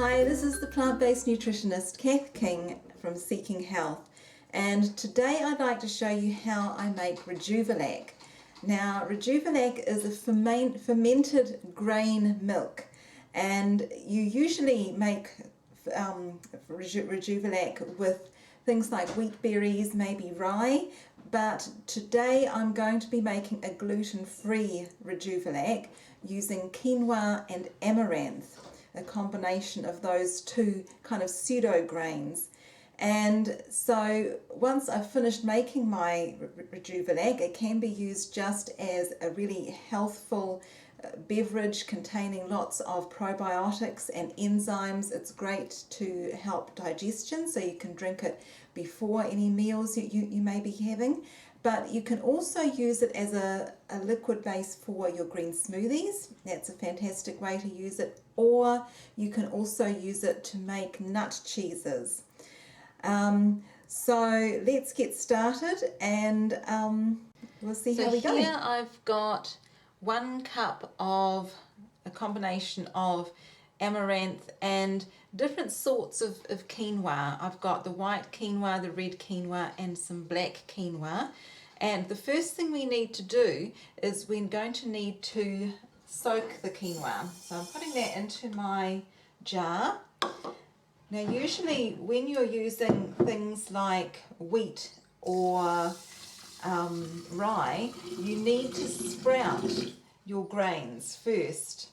Hi, this is the plant-based nutritionist Cath from Seeking Health, and today I'd like to show you how I make Rejuvelac. Now, Rejuvelac is a fermented grain milk, and you usually make Rejuvelac with things like wheat berries, maybe rye, but today I'm going to be making a gluten-free Rejuvelac using quinoa and amaranth, a combination of those two kind of pseudo grains. And so once I've finished making my Rejuvelac, it can be used just as a really healthful beverage containing lots of probiotics and enzymes. It's great to help digestion, so you can drink it before any meals you may be having. But you can also use it as a liquid base for your green smoothies. That's a fantastic way to use it. Or you can also use it to make nut cheeses. So let's get started, and we'll see how we go. So here I've got 1 cup of a combination of amaranth and different sorts of quinoa. I've got the white quinoa, the red quinoa, and some black quinoa. And the first thing we need to do is we're going to need to soak the quinoa. So I'm putting that into my jar. Now usually when you're using things like wheat or rye, you need to sprout your grains first.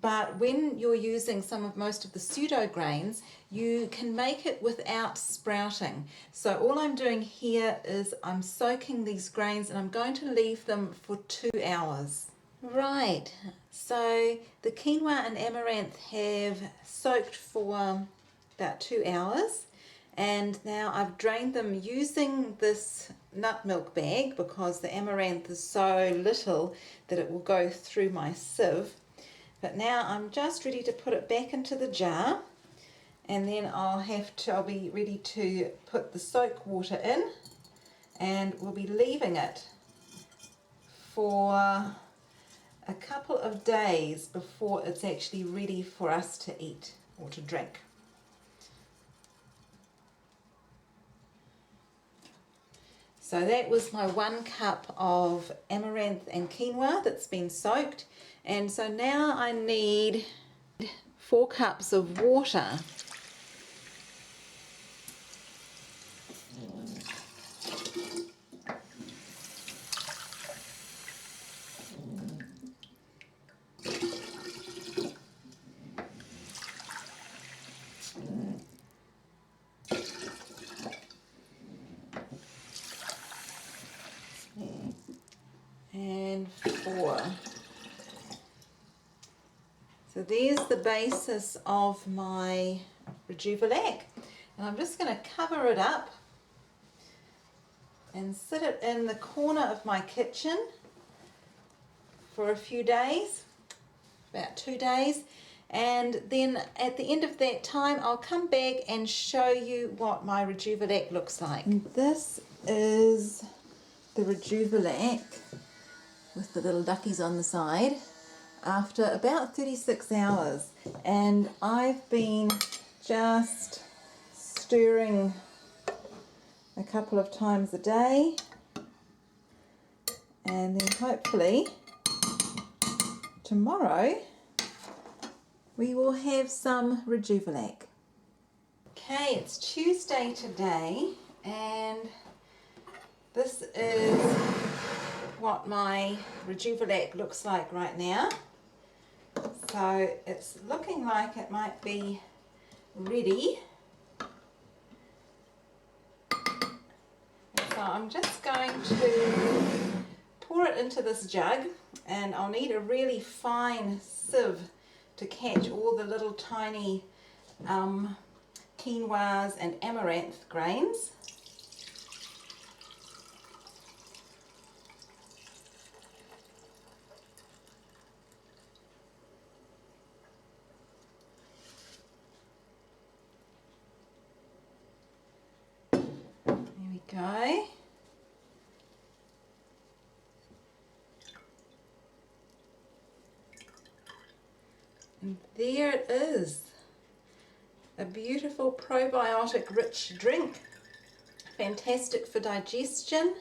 But when you're using most of the pseudo grains, you can make it without sprouting. So all I'm doing here is I'm soaking these grains, and I'm going to leave them for 2 hours. Right, so the quinoa and amaranth have soaked for about 2 hours, and now I've drained them using this nut milk bag because the amaranth is so little that it will go through my sieve. But now I'm just ready to put it back into the jar, and then I'll be ready to put the soak water in, and we'll be leaving it for a couple of days before it's actually ready for us to eat or to drink. So that was my 1 cup of amaranth and quinoa that's been soaked. And so now I need 4 cups of water. And 4. So there's the basis of my Rejuvelac, and I'm just going to cover it up and sit it in the corner of my kitchen for a few days, about 2 days, and then at the end of that time I'll come back and show you what my Rejuvelac looks like. And this is the Rejuvelac with the little duckies on the side after about 36 hours, and I've been just stirring a couple of times a day, and then hopefully tomorrow we will have some Rejuvelac. Okay, it's Tuesday today, and this is what my Rejuvelac looks like right now. So it's looking like it might be ready. So I'm just going to pour it into this jug, and I'll need a really fine sieve to catch all the little tiny quinoas and amaranth grains. There we go. And there it is. A beautiful probiotic rich drink. Fantastic for digestion,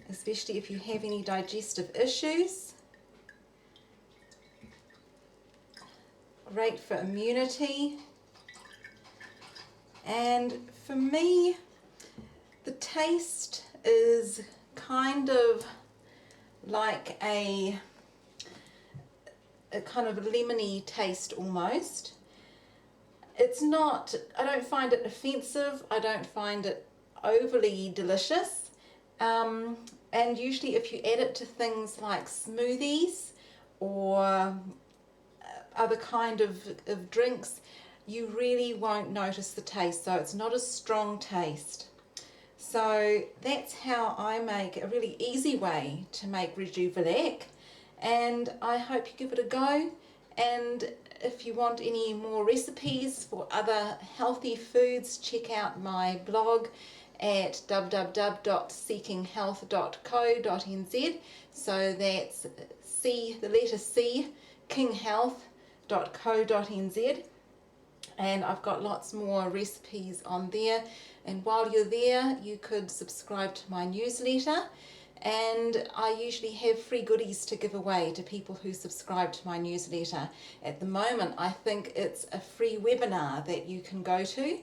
especially if you have any digestive issues. Great for immunity. And for me, the taste is kind of like a kind of lemony taste almost. It's not, I don't find it offensive, I don't find it overly delicious, and usually if you add it to things like smoothies or other kind of drinks, you really won't notice the taste, so it's not a strong taste. So that's how I make a really easy way to make Rejuvelac, and I hope you give it a go. And if you want any more recipes for other healthy foods, check out my blog at www.seekinghealth.co.nz. So that's C, the letter C, kinghealth.co.nz. And I've got lots more recipes on there. And while you're there, you could subscribe to my newsletter. And I usually have free goodies to give away to people who subscribe to my newsletter. At the moment, I think it's a free webinar that you can go to.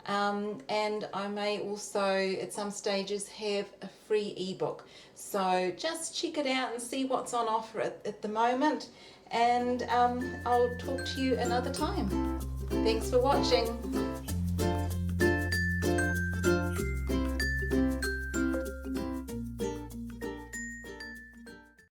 And I may also, at some stages, have a free ebook. So just check it out and see what's on offer at the moment. And I'll talk to you another time. Thanks for watching.